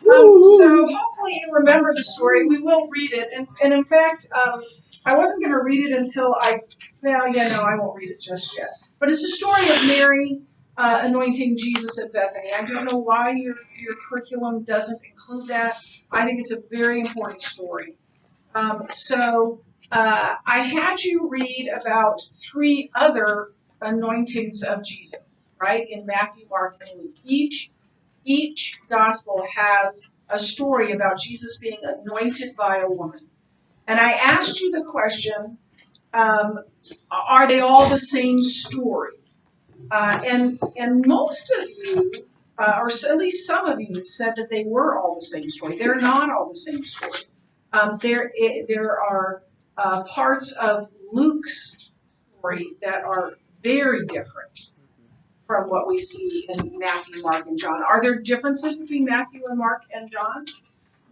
So hopefully you remember the story. We will read it, and in fact, I wasn't going to read it until I won't read it just yet. But it's the story of Mary anointing Jesus at Bethany. I don't know why your curriculum doesn't include that. I think it's a very important story. I had you read about 3 other anointings of Jesus, right? In Matthew, Mark, and Luke. Each gospel has a story about Jesus being anointed by a woman. And I asked you the question, are they all the same story? And most of you, or at least some of you, said that they were all the same story. They're not all the same story. There are parts of Luke's story that are very different from what we see in Matthew, Mark, and John. Are there differences between Matthew and Mark and John?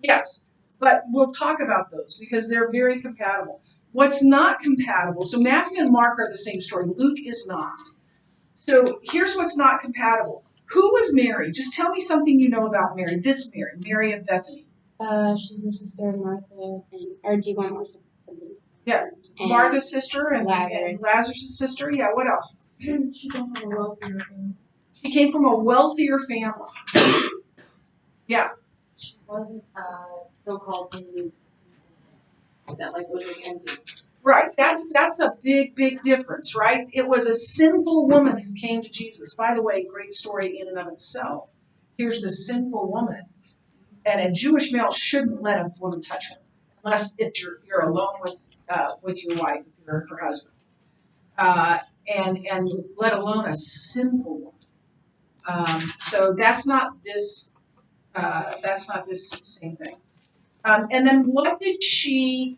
Yes, but we'll talk about those because they're very compatible. What's not compatible, so Matthew and Mark are the same story. Luke is not. So here's what's not compatible. Who was Mary? Just tell me something you know about Mary. This Mary, Mary of Bethany. She's the sister of Martha, or do you want more something? Yeah, and Martha's sister and Lazarus' sister. Yeah, what else? She came from a wealthier family. She came from a wealthier family. Yeah. She wasn't so-called Hindu. That was empty. Right. That's a big difference, right? It was a sinful woman who came to Jesus. By the way, great story in and of itself. Here's this sinful woman, and a Jewish male shouldn't let a woman touch her unless you're alone with your wife, or her husband, and let alone a sinful woman. So that's not this. That's not this same thing. And then what did she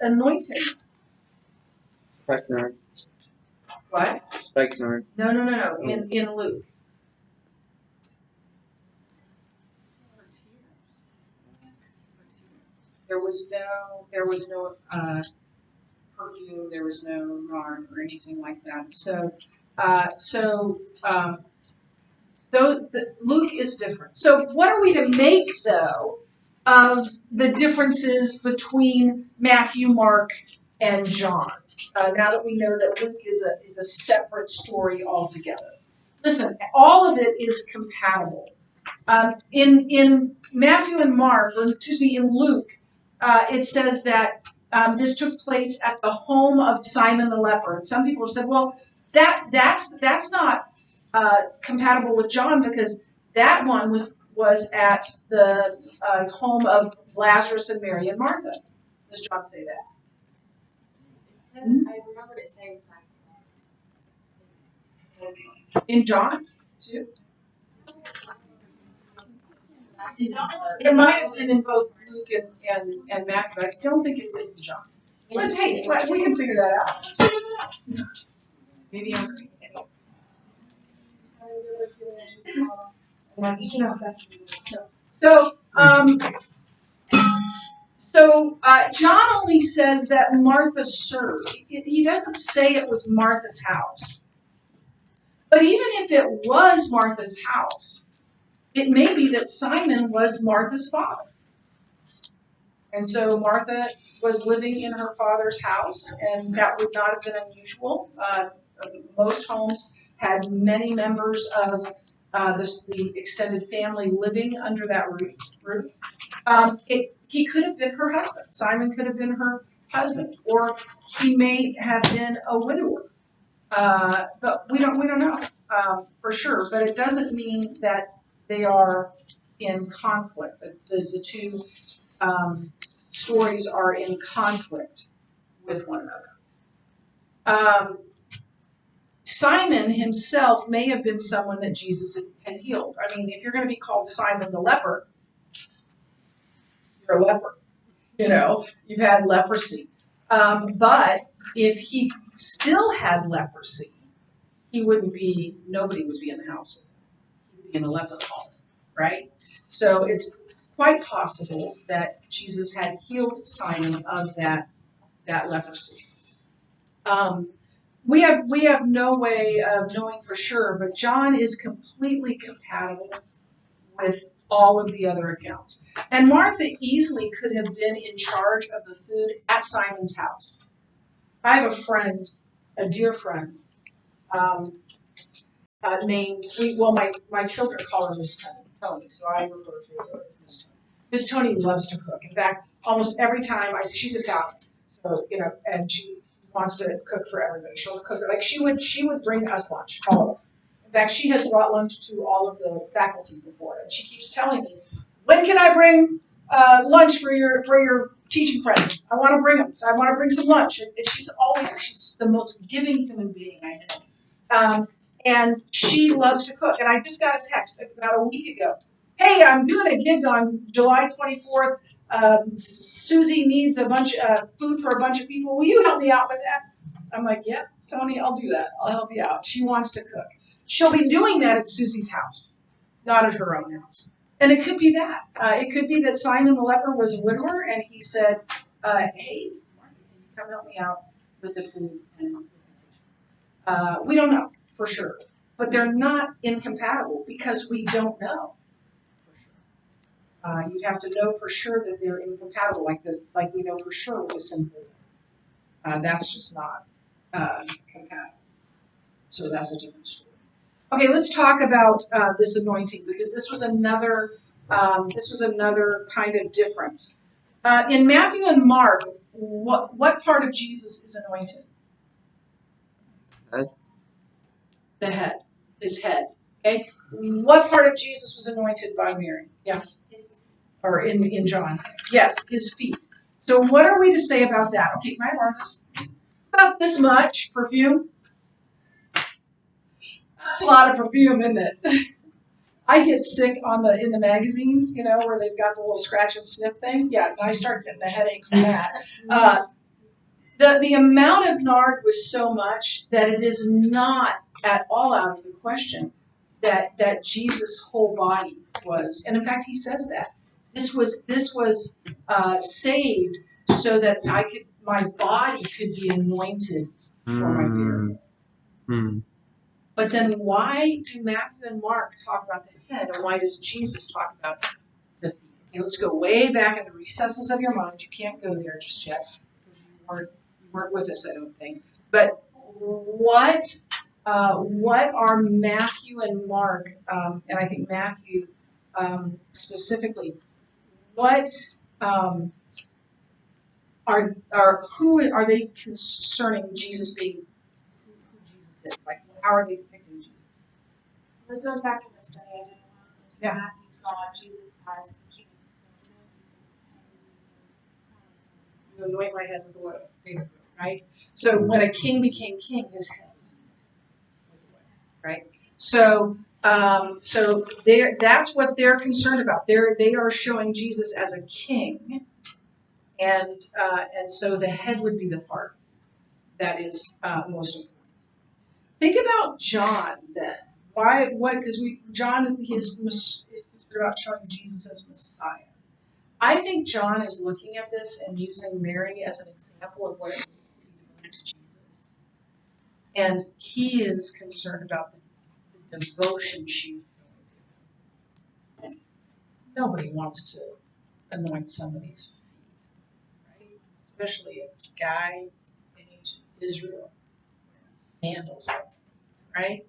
anoint him? Spikenard. What? Spikenard. No. In Luke. There was no perfume. There was no nard or anything like that. Luke is different. So what are we to make though of the differences between Matthew, Mark, and John? Now that we know that Luke is a separate story altogether. Listen, all of it is compatible. In Matthew and Mark, or excuse me, in Luke, it says that this took place at the home of Simon the leper. And some people have said, well, that's not compatible with John because that one was at the home of Lazarus and Mary and Martha. Does John say that? I remember it saying Simon. In John too? It might have been in both Luke and Matthew, but I don't think it did in John. We can figure that out. Maybe I'm crazy. So John only says that Martha served. He doesn't say it was Martha's house. But even if it was Martha's house, it may be that Simon was Martha's father. And so Martha was living in her father's house, and that would not have been unusual. Most homes had many members of the extended family living under that roof. He could have been her husband. Simon could have been her husband, or he may have been a widower. But we don't know for sure. But it doesn't mean that they are in conflict. The two stories are in conflict with one another. Simon himself may have been someone that Jesus had healed. I mean, if you're going to be called Simon the leper, you're a leper. You've had leprosy. But if he still had leprosy, nobody would be in the house with him. He would be in a leper home, right? So it's quite possible that Jesus had healed Simon of that leprosy. We have no way of knowing for sure, but John is completely compatible with all of the other accounts. And Martha easily could have been in charge of the food at Simon's house. I have a friend, a dear friend, named, my children call her Miss Tony, so I refer to her as Miss Tony. Miss Tony loves to cook. In fact, almost every time she's Italian, so, and she wants to cook for everybody. She'll cook, like she would bring us lunch, all of us. In fact, she has brought lunch to all of the faculty before, and she keeps telling me, when can I bring lunch for your teaching friends? I want to bring them. I want to bring some lunch. And she's the most giving human being I know. And she loves to cook. And I just got a text about a week ago. Hey, I'm doing a gig on July 24th. Susie needs a bunch of food for a bunch of people. Will you help me out with that? I'm like, yeah, Tony, I'll do that. I'll help you out. She wants to cook. She'll be doing that at Susie's house, not at her own house. And it could be that. It could be that Simon the leper was a widower, and he said, hey, Martha, can you come help me out with the food? And we don't know for sure. But they're not incompatible because we don't know for sure. You'd have to know for sure that they're incompatible, like we know for sure with the sinful. That's just not compatible. So that's a different story. Okay, let's talk about this anointing, because this was another kind of difference. In Matthew and Mark, what part of Jesus is anointed? Head. The head, his head. Okay, what part of Jesus was anointed by Mary? Yes, or in John? Yes, his feet. So what are we to say about that? Okay, can I borrow this? It's about this much perfume. That's a lot of perfume, isn't it? I get sick in the magazines, where they've got the little scratch and sniff thing. Yeah, I start getting a headache from that. The amount of nard was so much that it is not at all out of the question that Jesus' whole body was. And in fact, he says that this was saved so that my body could be anointed for my burial. But then why do Matthew and Mark talk about the head, and why does Jesus talk about the feet? Okay, let's go way back in the recesses of your mind. You can't go there just yet, because you weren't with us, I don't think. But what are Matthew and Mark, and I think Matthew specifically, what who are they concerning Jesus being who Jesus is? Like, how are they depicting Jesus? This goes back to the study I did. Yeah. Matthew saw Jesus as the king. You anoint my head with oil, right? So when a king became king, his head was anointed with oil, right? So that's what they're concerned about. They are showing Jesus as a king, and so the head would be the part that is most important. Think about John then. Why? What? Because John is concerned about showing Jesus as Messiah. I think John is looking at this and using Mary as an example of what it means to be devoted to Jesus. And he is concerned about the devotion she's going to do. Nobody wants to anoint somebody's feet, right? Especially a guy in ancient Israel wearing sandals, right?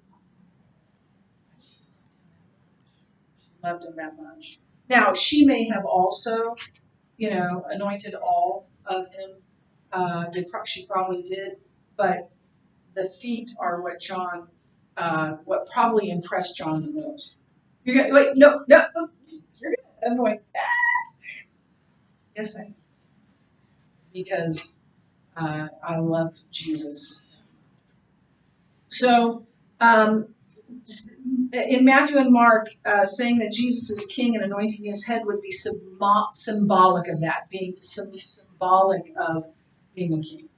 She loved him that much. Now, she may have also, anointed all of him. She probably did, but the feet are what probably impressed John the most. You're gonna wait, no, you're gonna anoint that. Yes, I am. Because I love Jesus. So, in Matthew and Mark, saying that Jesus is king and anointing his head would be symbolic of that, being symbolic of being a king.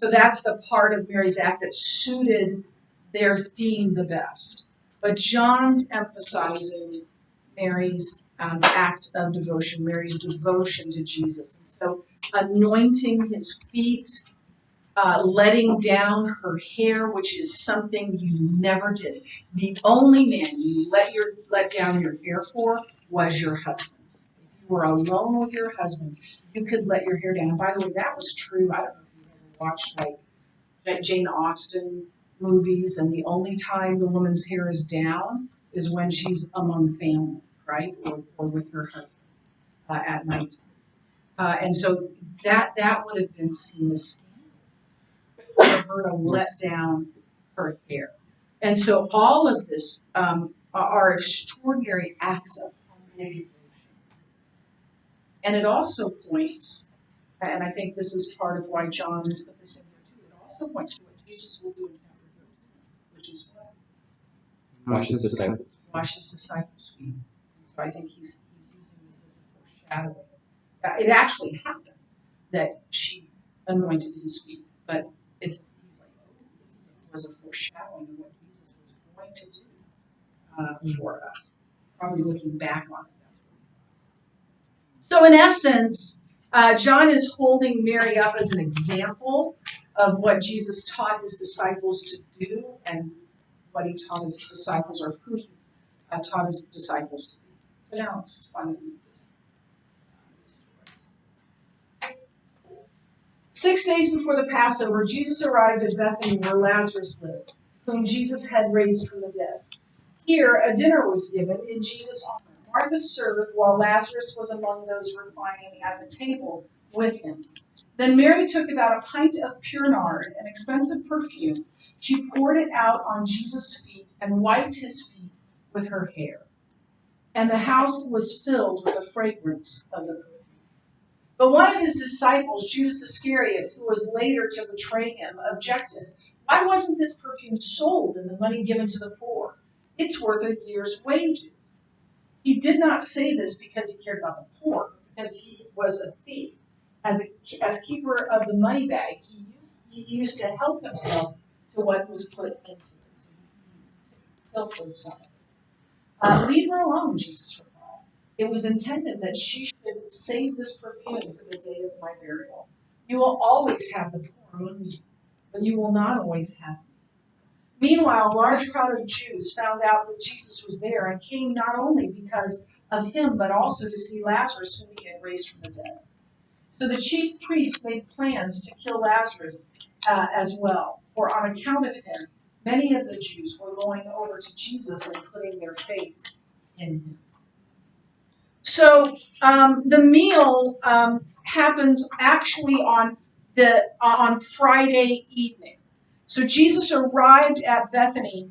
So that's the part of Mary's act that suited their theme the best. But John's emphasizing Mary's act of devotion, Mary's devotion to Jesus. So anointing his feet letting down her hair, which is something you never did. The only man you let down your hair for was your husband. If you were alone with your husband, you could let your hair down. And by the way, that was true. I don't know if you ever watched like Jane Austen movies, and the only time the woman's hair is down is when she's among family, right, or with her husband at night. And so that would have been seen as for her to let down her hair. And so all of this are extraordinary acts of humble devotion. And it also points, and I think this is part of why John put this in here too, it also points to what Jesus will do in chapter 13, which is what? Wash his disciples. Wash his disciples' feet. So I think he's using this as a foreshadowing. It actually happened that she anointed his feet, but he's like, oh, this was a foreshadowing of what Jesus was going to do for us. Probably looking back on it, that's what he thought. So in essence, John is holding Mary up as an example of what Jesus taught his disciples to do and what he taught his disciples, or who he taught his disciples to be. So now let's find this. 6 days before the Passover, Jesus arrived at Bethany where Lazarus lived, whom Jesus had raised from the dead. Here, a dinner was given in Jesus' honor. Martha served while Lazarus was among those reclining at the table with him. Then Mary took about a pint of pure nard, an expensive perfume. She poured it out on Jesus' feet and wiped his feet with her hair. And the house was filled with the fragrance of the perfume. But one of his disciples, Judas Iscariot, who was later to betray him, objected. Why wasn't this perfume sold and the money given to the poor? It's worth a year's wages. He did not say this because he cared about the poor, but because he was a thief. As keeper of the money bag, he used to help himself to what was put into it. He pilfered some of it. Leave her alone, Jesus replied. It was intended that she should save this perfume for the day of my burial. You will always have the poor among you, but you will not always have me. Meanwhile, a large crowd of Jews found out that Jesus was there and came not only because of him, but also to see Lazarus, whom he had raised from the dead. So the chief priests made plans to kill Lazarus as well, for on account of him, many of the Jews were going over to Jesus and putting their faith in him. So the meal happens actually on Friday evening. So Jesus arrived at Bethany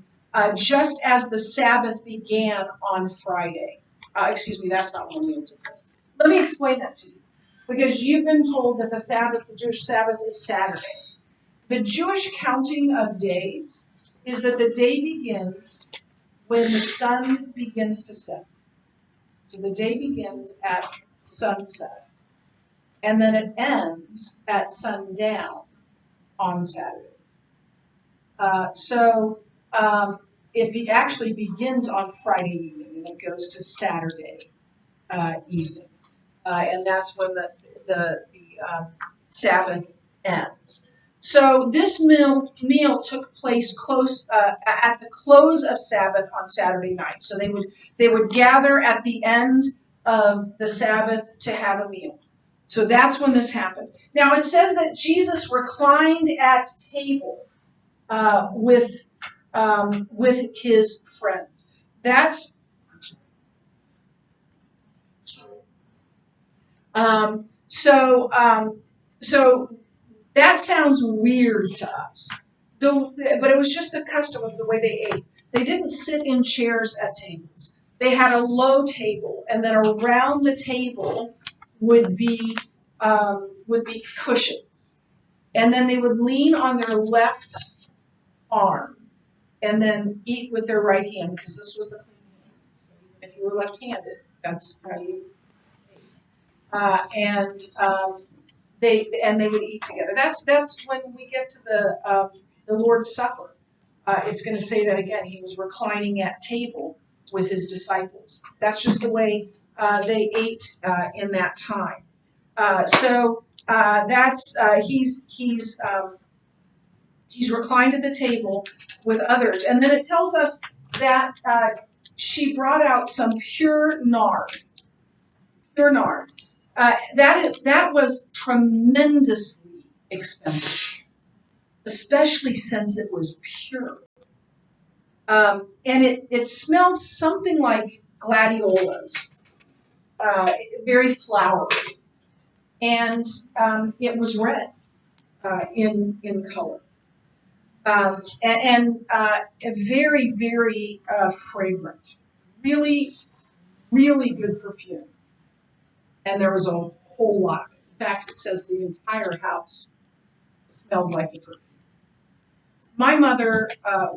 just as the Sabbath began on Friday. Excuse me, that's not when the meal took place. Let me explain that to you. Because you've been told that the Jewish Sabbath is Saturday. The Jewish counting of days is that the day begins when the sun begins to set. So the day begins at sunset. And then it ends at sundown on Saturday. It actually begins on Friday evening and it goes to Saturday evening. And that's when the Sabbath ends. So this meal took place close at the close of Sabbath on Saturday night. So they would gather at the end of the Sabbath to have a meal. So that's when this happened. Now it says that Jesus reclined at table with his friends. So that sounds weird to us, but it was just the custom of the way they ate. They didn't sit in chairs at tables. They had a low table, and then around the table would be cushions, and then they would lean on their left arm, and then eat with their right hand, because this was the clean hand. So if you were left-handed, that's how you ate. They would eat together. That's when we get to the Lord's Supper. It's going to say that again. He was reclining at table with his disciples. That's just the way they ate in that time. He's He's reclined at the table with others. And then it tells us that she brought out some pure nard. Pure nard. That was tremendously expensive, especially since it was pure. And it smelled something like gladiolas, very flowery. And it was red in color. And very, very fragrant. Really, really good perfume. And there was a whole lot of it. In fact, it says the entire house smelled like the perfume. My mother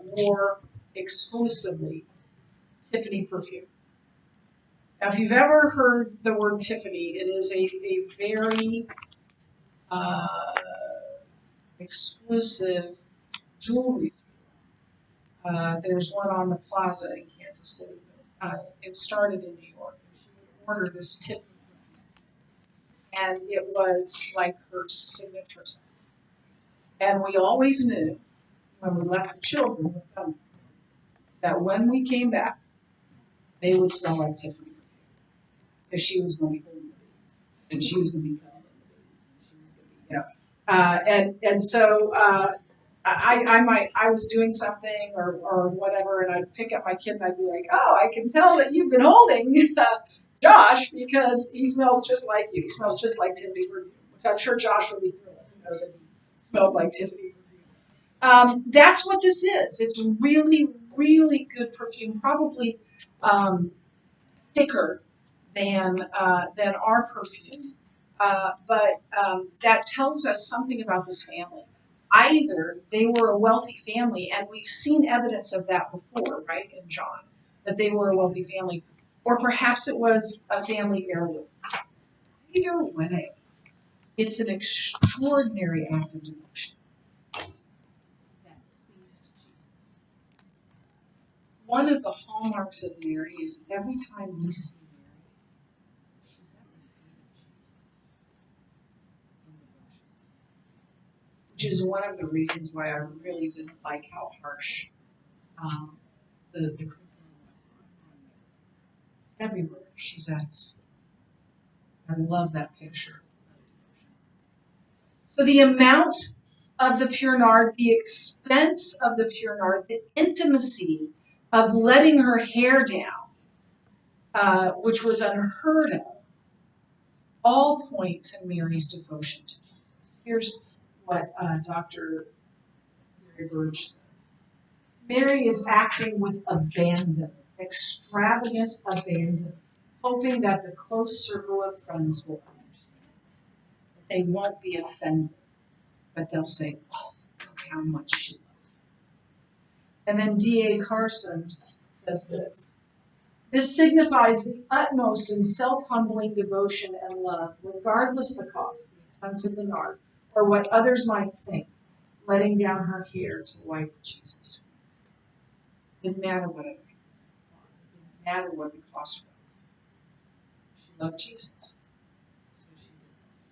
wore exclusively Tiffany perfume. Now, if you've ever heard the word Tiffany, it is a very exclusive jewelry. There's one on the plaza in Kansas City. It started in New York. And she would order this Tiffany, and it was like her signature scent. And we always knew when we left the children with them that when we came back, they would smell like Tiffany, because she was going to be holding the babies, and she was going to be cuddling the babies, and she was going to be, you know. And so I was doing something or whatever, and I'd pick up my kid and I'd be like, oh, I can tell that you've been holding Josh, because he smells just like you. He smells just like Tiffany perfume, which I'm sure Josh would be thrilled to know that he smelled like Tiffany perfume. That's what this is. It's really, really good perfume, probably thicker than our perfume. But that tells us something about this family. Either they were a wealthy family, and we've seen evidence of that before, right, in John, that they were a wealthy family, or perhaps it was a family heirloom. Either way, it's an extraordinary act of devotion that pleased Jesus. One of the hallmarks of Mary is every time we see Mary, she's at the feet of Jesus in devotion. Which is one of the reasons why I really didn't like how harsh the curriculum was on Mary. Everywhere she's at his feet. I love that picture of devotion. So the amount of the pure nard, the expense of the pure nard, the intimacy of letting her hair down, which was unheard of, all point to Mary's devotion to Jesus. Here's what Dr. Mary Burge says. Mary is acting with abandon, extravagant abandon, hoping that the close circle of friends will understand. That they won't be offended, but they'll say, oh, look how much she loves him. And then D.A. Carson says this. This signifies the utmost in self-humbling devotion and love, regardless the cost, the expense of the nard, or what others might think, letting down her hair to wipe Jesus' feet. Didn't matter what it didn't matter what the cost was. She loved Jesus. So she did this.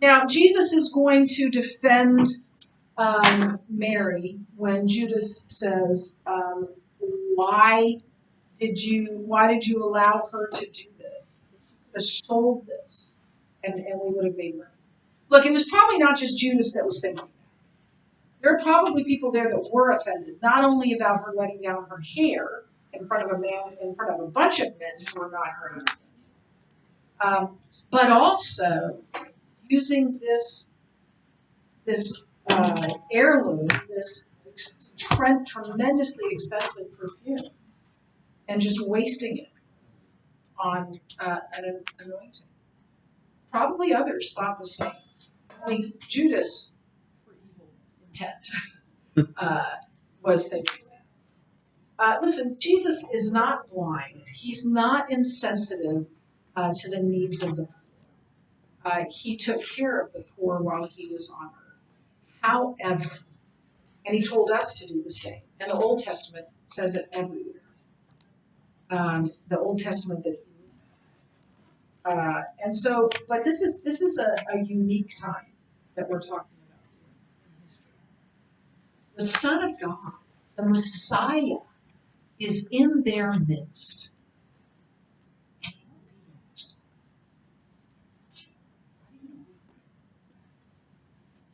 Now, Jesus is going to defend Mary when Judas says, why did you allow her to do this? She could have sold this, and we would have made money. Look, it was probably not just Judas that was thinking that. There are probably people there that were offended, not only about her letting down her hair in front of a bunch of men who were not her husband, but also using this heirloom, this tremendously expensive perfume, and just wasting it on an anointing. Probably others thought the same. Only Judas, for evil intent, was thinking that. Listen, Jesus is not blind. He's not insensitive to the needs of the poor. He took care of the poor while he was on earth. However, and he told us to do the same. And the Old Testament says it everywhere. The Old Testament that he and so, but this is a unique time that we're talking about here in history. The Son of God, the Messiah, is in their midst.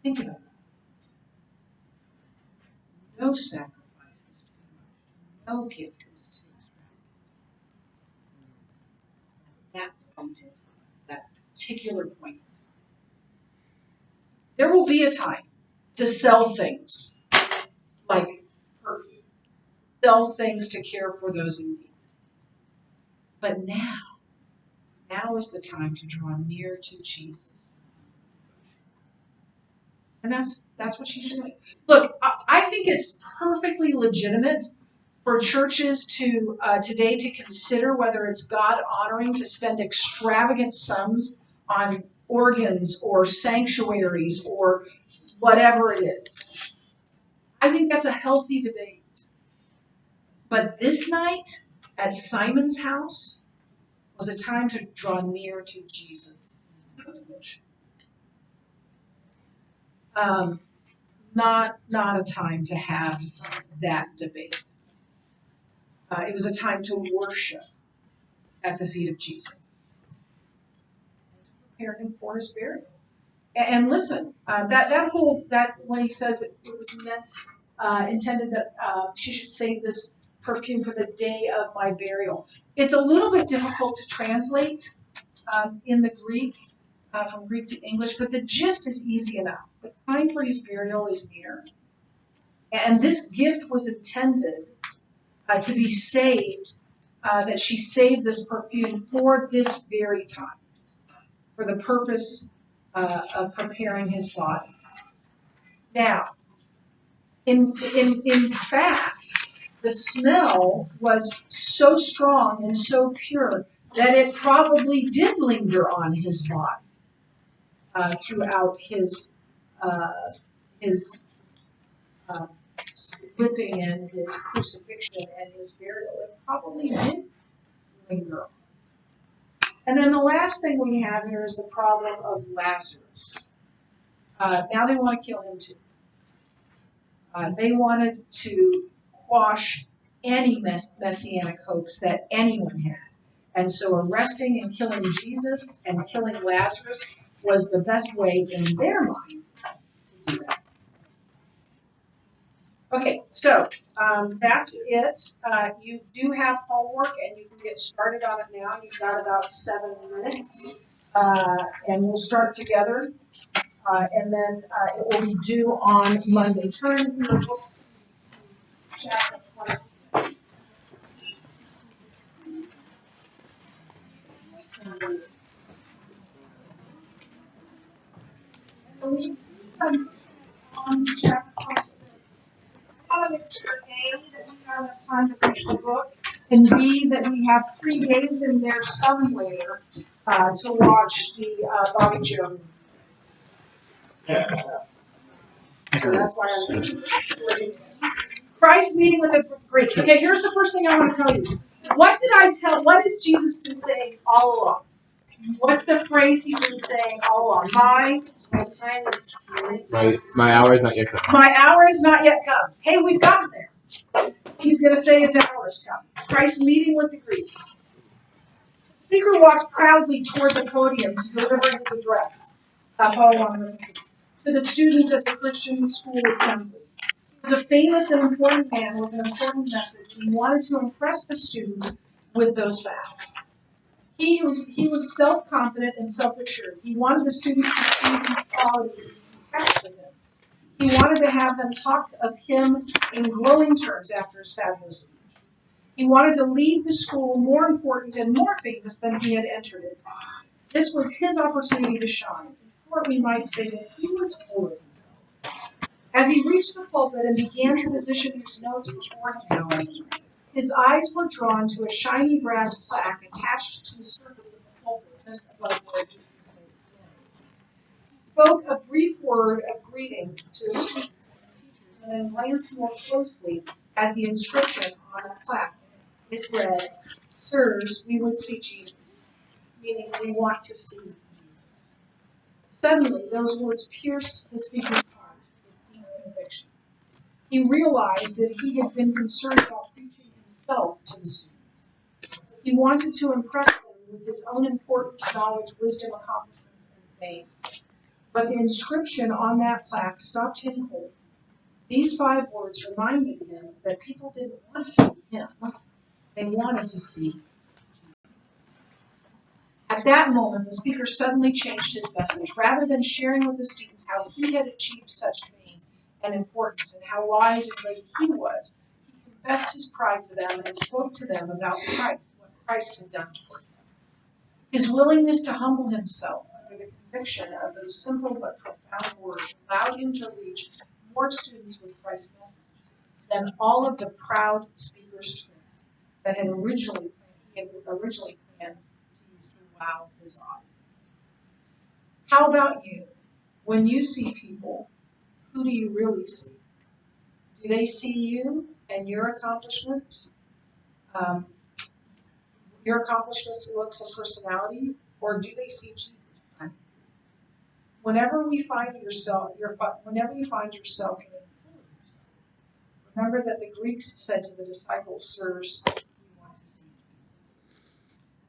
Think about it. No sacrifice is too much. No gift is too extravagant. That point is that particular point. There will be a time to sell things like perfume, sell things to care for those in need. But now is the time to draw near to Jesus. And that's what she's doing. Look, I think it's perfectly legitimate for churches to today to consider whether it's God honoring to spend extravagant sums on organs or sanctuaries or whatever it is. I think that's a healthy debate. But this night at Simon's house was a time to draw near to Jesus. Not a time to have that debate. It was a time to worship at the feet of Jesus and to prepare him for his burial. And listen, that when he says it was intended that she should save this perfume for the day of my burial. It's a little bit difficult to translate in the Greek, from Greek to English, but the gist is easy enough. The time for his burial is near. And this gift was intended to be saved, that she saved this perfume for this very time, for the purpose of preparing his body. Now, in fact, the smell was so strong and so pure that it probably did linger on his body throughout his whipping and his crucifixion and his burial. It probably did linger on. And then the last thing we have here is the problem of Lazarus. Now they want to kill him too. They wanted to quash any messianic hopes that anyone had. And so arresting and killing Jesus and killing Lazarus was the best way in their mind to do that. Okay, so that's it. You do have homework and you can get started on it now. You've got about 7 minutes. And we'll start together. And then it will be due on Monday. Turn your books to chapter 20. On to chapter 26. I want to make sure A, that we have enough time to finish the book, and B, that we have 3 days in there somewhere to watch the Bobby Joe. So that's why I'm Christ meeting with the Greeks. Okay, here's the first thing I want to tell you. What has Jesus been saying all along? What's the phrase he's been saying all along? My time is My hour is not yet come. My hour has not yet come. Hey, we've gotten there. He's going to say his hour has come. Christ meeting with the Greeks. The speaker walked proudly toward the podium to deliver his address. To the students at the Christian school assembly. He was a famous and important man with an important message. He wanted to impress the students with those facts. He was self-confident and self-assured. He wanted the students to see these qualities and impress with him. He wanted to have them talk of him in glowing terms after his fabulous speech. He wanted to leave the school more important and more famous than he had entered it. This was his opportunity to shine. Or we might say that he was full of himself. As he reached the pulpit and began to position his notes before him, his eyes were drawn to a shiny brass plaque attached to the surface of the pulpit, just above where Jesus face. He spoke a brief word of greeting to the students and teachers, and then glanced more closely at the inscription on the plaque. It read, "Sirs, we would see Jesus," meaning we want to see Jesus. Suddenly, those words pierced the speaker's heart with deep conviction. He realized that he had been concerned about preaching himself to the students. He wanted to impress them with his own importance, knowledge, wisdom, accomplishments, and fame. But the inscription on that plaque stopped him cold. These 5 words reminded him that people didn't want to see him. They wanted to see Jesus. At that moment, the speaker suddenly changed his message. Rather than sharing with the students how he had achieved such fame and importance and how wise and great he was, he confessed his pride to them and spoke to them about Christ, what Christ had done for him. His willingness to humble himself under the conviction of those simple but profound words allowed him to reach more students with Christ's message than all of the proud speaker's tricks that he had originally planned to use to wow his audience. How about you? When you see people, who do you really see? Do they see you and your accomplishments? Your accomplishments, looks, and personality, or do they see Jesus? Whenever you find yourself getting full of yourself, remember that the Greeks said to the disciples, "Sirs, we want to see Jesus."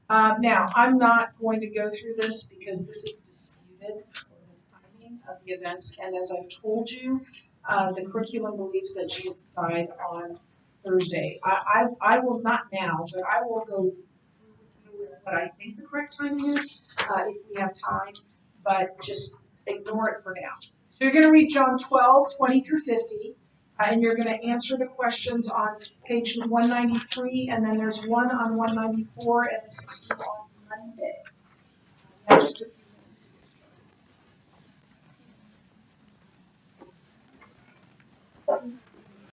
Now, I'm not going to go through this because this is disputed for the timing of the events, and as I've told you, the curriculum believes that Jesus died on Thursday. I will not now, but I will go through what I think the correct timing is if we have time, but just ignore it for now. So you're going to read John 12, 20 through 50, and you're going to answer the questions on page 193, and then there's one on 194, and this is due on Monday. Just a